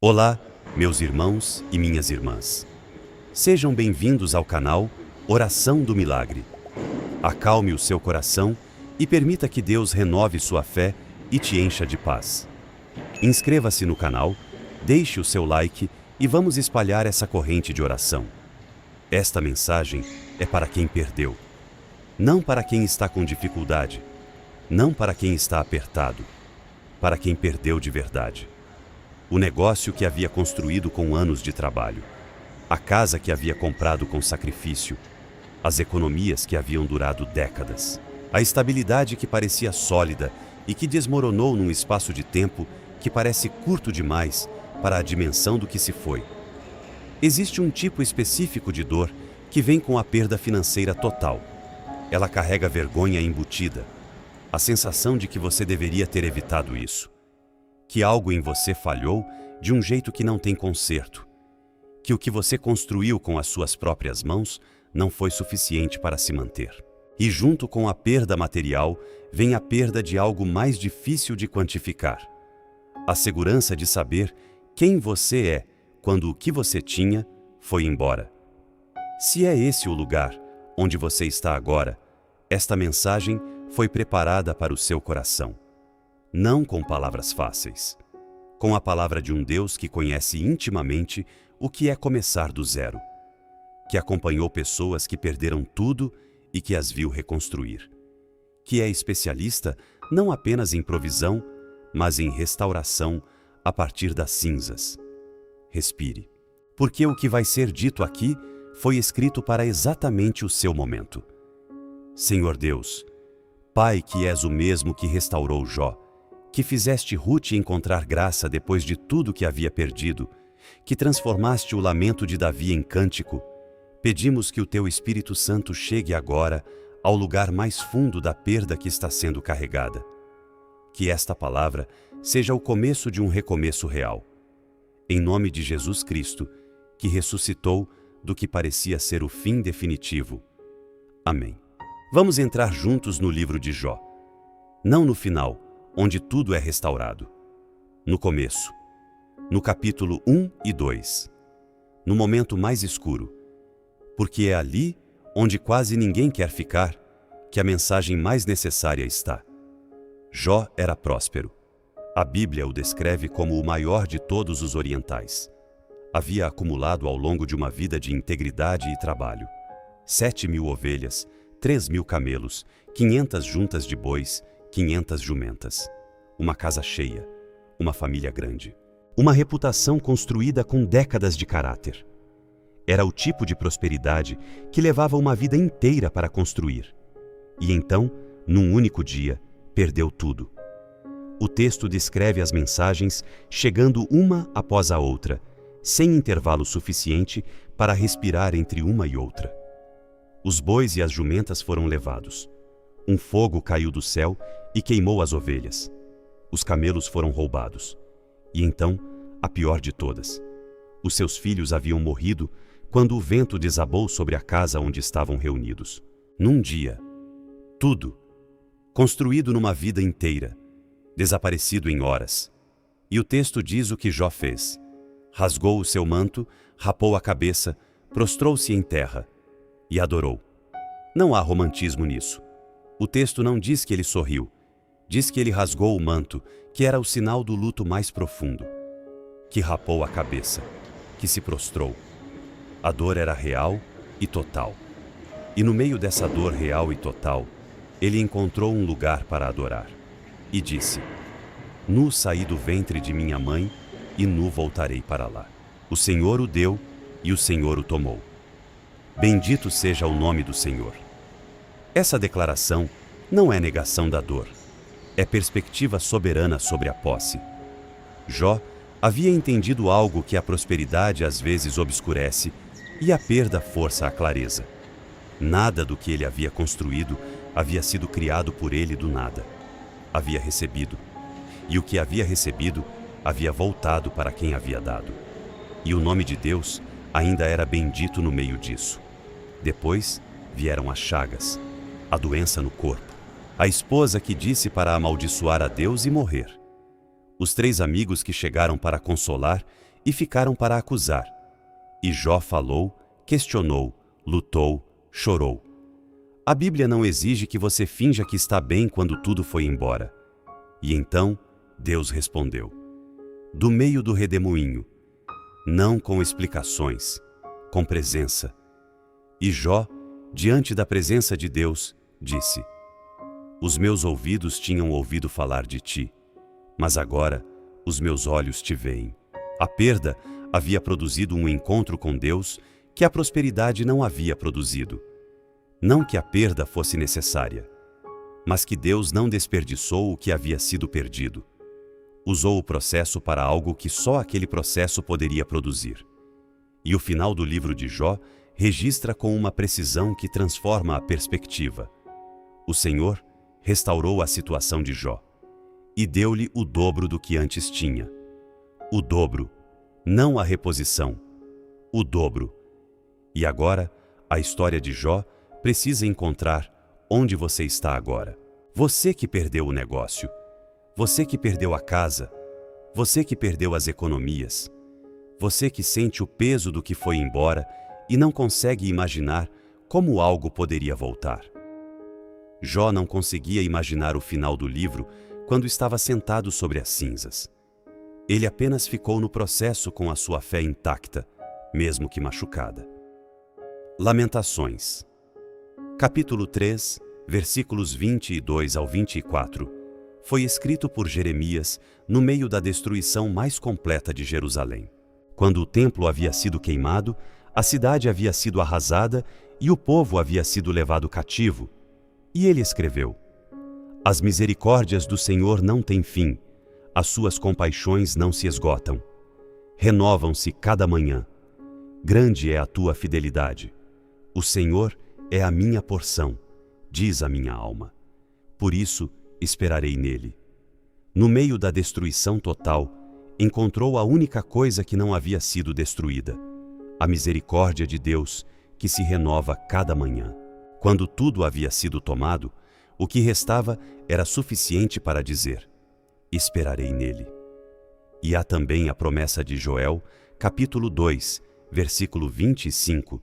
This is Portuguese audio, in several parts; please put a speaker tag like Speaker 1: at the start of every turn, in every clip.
Speaker 1: Olá, meus irmãos e minhas irmãs. Sejam bem-vindos ao canal Oração do Milagre. Acalme o seu coração e permita que Deus renove sua fé e te encha de paz. Inscreva-se no canal, deixe o seu like e vamos espalhar essa corrente de oração. Esta mensagem é para quem perdeu, não para quem está com dificuldade, não para quem está apertado, para quem perdeu de verdade. O negócio que havia construído com anos de trabalho, a casa que havia comprado com sacrifício, as economias que haviam durado décadas, a estabilidade que parecia sólida e que desmoronou num espaço de tempo que parece curto demais para a dimensão do que se foi. Existe um tipo específico de dor que vem com a perda financeira total. Ela carrega vergonha embutida, a sensação de que você deveria ter evitado isso, que algo em você falhou de um jeito que não tem conserto, que o que você construiu com as suas próprias mãos não foi suficiente para se manter. E junto com a perda material, vem a perda de algo mais difícil de quantificar. A segurança de saber quem você é quando o que você tinha foi embora. Se é esse o lugar onde você está agora, esta mensagem foi preparada para o seu coração. Não com palavras fáceis, com a palavra de um Deus que conhece intimamente o que é começar do zero, que acompanhou pessoas que perderam tudo e que as viu reconstruir, que é especialista não apenas em provisão, mas em restauração a partir das cinzas. Respire, porque o que vai ser dito aqui foi escrito para exatamente o seu momento. Senhor Deus, Pai que és o mesmo que restaurou Jó, que fizeste Ruth encontrar graça depois de tudo que havia perdido, que transformaste o lamento de Davi em cântico, pedimos que o Teu Espírito Santo chegue agora ao lugar mais fundo da perda que está sendo carregada. Que esta palavra seja o começo de um recomeço real. Em nome de Jesus Cristo, que ressuscitou do que parecia ser o fim definitivo. Amém. Vamos entrar juntos no livro de Jó. Não no final, onde tudo é restaurado. No começo, no capítulo 1 e 2, no momento mais escuro, porque é ali onde quase ninguém quer ficar que a mensagem mais necessária está. Jó era próspero. A Bíblia o descreve como o maior de todos os orientais. Havia acumulado ao longo de uma vida de integridade e trabalho 7.000 ovelhas, 3.000 camelos, 500 juntas de bois, 500 jumentas, uma casa cheia, uma família grande, uma reputação construída com décadas de caráter. Era o tipo de prosperidade que levava uma vida inteira para construir. E então, num único dia, perdeu tudo. O texto descreve as mensagens chegando uma após a outra, sem intervalo suficiente para respirar entre uma e outra. Os bois e as jumentas foram levados. Um fogo caiu do céu e queimou as ovelhas. Os camelos foram roubados. E então, a pior de todas, os seus filhos haviam morrido quando o vento desabou sobre a casa onde estavam reunidos. Num dia, tudo, construído numa vida inteira, desaparecido em horas. E o texto diz o que Jó fez. Rasgou o seu manto, rapou a cabeça, prostrou-se em terra e adorou. Não há romantismo nisso. O texto não diz que ele sorriu. Diz que ele rasgou o manto, que era o sinal do luto mais profundo. Que rapou a cabeça, que se prostrou. A dor era real e total. E no meio dessa dor real e total, ele encontrou um lugar para adorar. E disse: Nu saí do ventre de minha mãe, e nu voltarei para lá. O Senhor o deu, e o Senhor o tomou. Bendito seja o nome do Senhor. Essa declaração não é negação da dor. É perspectiva soberana sobre a posse. Jó havia entendido algo que a prosperidade às vezes obscurece e a perda força a clareza. Nada do que ele havia construído havia sido criado por ele do nada. Havia recebido. E o que havia recebido havia voltado para quem havia dado. E o nome de Deus ainda era bendito no meio disso. Depois vieram as chagas, a doença no corpo, a esposa que disse para amaldiçoar a Deus e morrer, os 3 amigos que chegaram para consolar e ficaram para acusar. E Jó falou, questionou, lutou, chorou. A Bíblia não exige que você finja que está bem quando tudo foi embora. E então, Deus respondeu, do meio do redemoinho, não com explicações, com presença. E Jó, diante da presença de Deus, disse, os meus ouvidos tinham ouvido falar de ti, mas agora os meus olhos te veem. A perda havia produzido um encontro com Deus que a prosperidade não havia produzido. Não que a perda fosse necessária, mas que Deus não desperdiçou o que havia sido perdido. Usou o processo para algo que só aquele processo poderia produzir. E o final do livro de Jó registra com uma precisão que transforma a perspectiva. O Senhor restaurou a situação de Jó e deu-lhe o dobro do que antes tinha. O dobro, não a reposição, o dobro. E agora, a história de Jó precisa encontrar onde você está agora. Você que perdeu o negócio, você que perdeu a casa, você que perdeu as economias, você que sente o peso do que foi embora e não consegue imaginar como algo poderia voltar. Jó não conseguia imaginar o final do livro quando estava sentado sobre as cinzas. Ele apenas ficou no processo com a sua fé intacta, mesmo que machucada. Lamentações. Capítulo 3, versículos 22 ao 24, foi escrito por Jeremias no meio da destruição mais completa de Jerusalém. Quando o templo havia sido queimado, a cidade havia sido arrasada e o povo havia sido levado cativo. E ele escreveu, as misericórdias do Senhor não têm fim, as suas compaixões não se esgotam. Renovam-se cada manhã. Grande é a tua fidelidade. O Senhor é a minha porção, diz a minha alma. Por isso, esperarei nele. No meio da destruição total, encontrou a única coisa que não havia sido destruída, a misericórdia de Deus, que se renova cada manhã. Quando tudo havia sido tomado, o que restava era suficiente para dizer, esperarei nele. E há também a promessa de Joel, capítulo 2, versículo 25,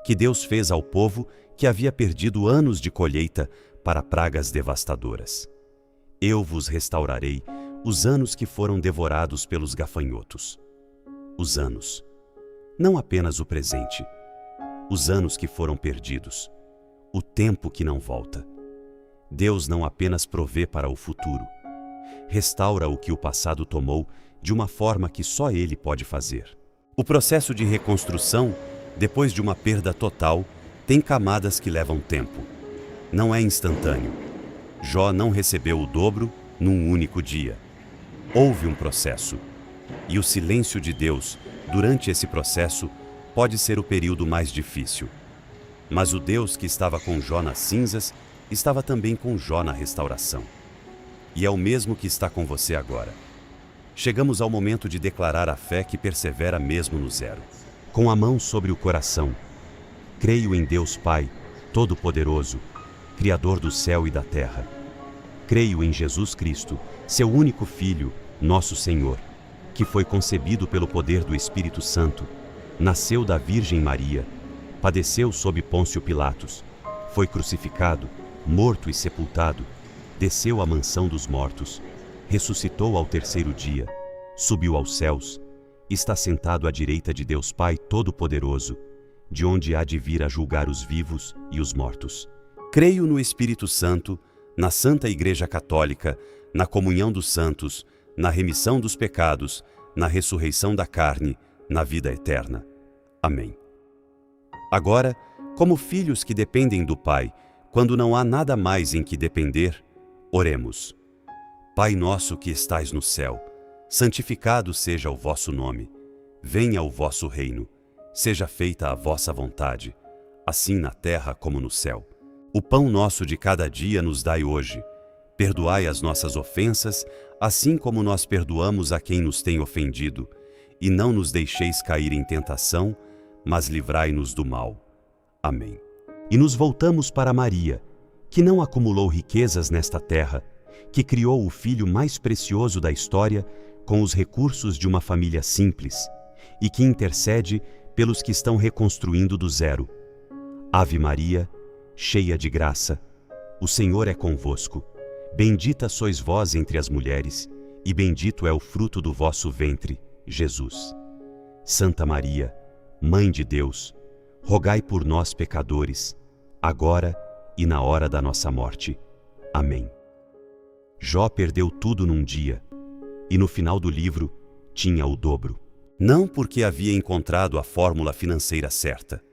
Speaker 1: que Deus fez ao povo que havia perdido anos de colheita para pragas devastadoras. Eu vos restaurarei os anos que foram devorados pelos gafanhotos. Os anos, não apenas o presente, os anos que foram perdidos, o tempo que não volta. Deus não apenas provê para o futuro, restaura o que o passado tomou de uma forma que só Ele pode fazer. O processo de reconstrução, depois de uma perda total, tem camadas que levam tempo. Não é instantâneo. Jó não recebeu o dobro num único dia. Houve um processo. E o silêncio de Deus, durante esse processo, pode ser o período mais difícil. Mas o Deus que estava com Jó nas cinzas, estava também com Jó na restauração. E é o mesmo que está com você agora. Chegamos ao momento de declarar a fé que persevera mesmo no zero. Com a mão sobre o coração, creio em Deus Pai, Todo-Poderoso, Criador do céu e da terra. Creio em Jesus Cristo, seu único Filho, nosso Senhor, que foi concebido pelo poder do Espírito Santo, nasceu da Virgem Maria, padeceu sob Pôncio Pilatos, foi crucificado, morto e sepultado, desceu à mansão dos mortos, ressuscitou ao terceiro dia, subiu aos céus, está sentado à direita de Deus Pai Todo-Poderoso, de onde há de vir a julgar os vivos e os mortos. Creio no Espírito Santo, na Santa Igreja Católica, na comunhão dos santos, na remissão dos pecados, na ressurreição da carne, na vida eterna. Amém. Agora, como filhos que dependem do Pai, quando não há nada mais em que depender, oremos. Pai nosso que estais no céu, santificado seja o vosso nome. Venha o vosso reino. Seja feita a vossa vontade, assim na terra como no céu. O pão nosso de cada dia nos dai hoje. Perdoai as nossas ofensas, assim como nós perdoamos a quem nos tem ofendido. E não nos deixeis cair em tentação, mas livrai-nos do mal. Amém. E nos voltamos para Maria, que não acumulou riquezas nesta terra, que criou o filho mais precioso da história com os recursos de uma família simples, e que intercede pelos que estão reconstruindo do zero. Ave Maria, cheia de graça, o Senhor é convosco. Bendita sois vós entre as mulheres, e bendito é o fruto do vosso ventre, Jesus. Santa Maria, Mãe de Deus, rogai por nós, pecadores, agora e na hora da nossa morte. Amém. Jó perdeu tudo num dia, e no final do livro tinha o dobro. Não porque havia encontrado a fórmula financeira certa,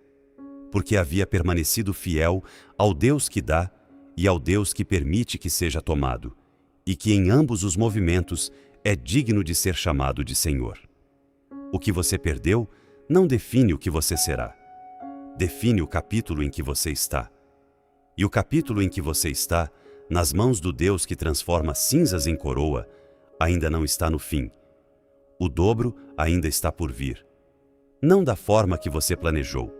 Speaker 1: porque havia permanecido fiel ao Deus que dá e ao Deus que permite que seja tomado, e que em ambos os movimentos é digno de ser chamado de Senhor. O que você perdeu não define o que você será. Define o capítulo em que você está. E o capítulo em que você está, nas mãos do Deus que transforma cinzas em coroa, ainda não está no fim. O dobro ainda está por vir. Não da forma que você planejou,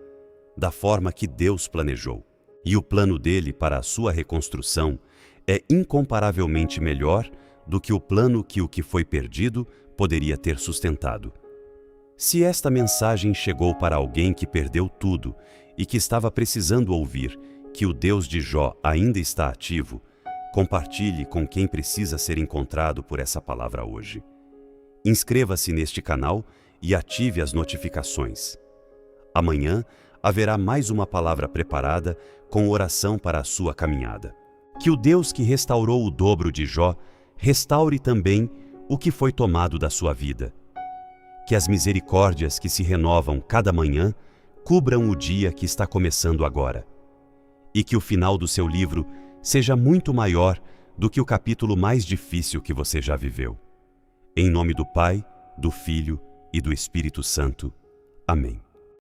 Speaker 1: da forma que Deus planejou. E o plano dele para a sua reconstrução é incomparavelmente melhor do que o plano que o que foi perdido poderia ter sustentado. Se esta mensagem chegou para alguém que perdeu tudo e que estava precisando ouvir que o Deus de Jó ainda está ativo, compartilhe com quem precisa ser encontrado por essa palavra hoje. Inscreva-se neste canal e ative as notificações. Amanhã haverá mais uma palavra preparada com oração para a sua caminhada. Que o Deus que restaurou o dobro de Jó restaure também o que foi tomado da sua vida. Que as misericórdias que se renovam cada manhã cubram o dia que está começando agora. E que o final do seu livro seja muito maior do que o capítulo mais difícil que você já viveu. Em nome do Pai, do Filho e do Espírito Santo. Amém.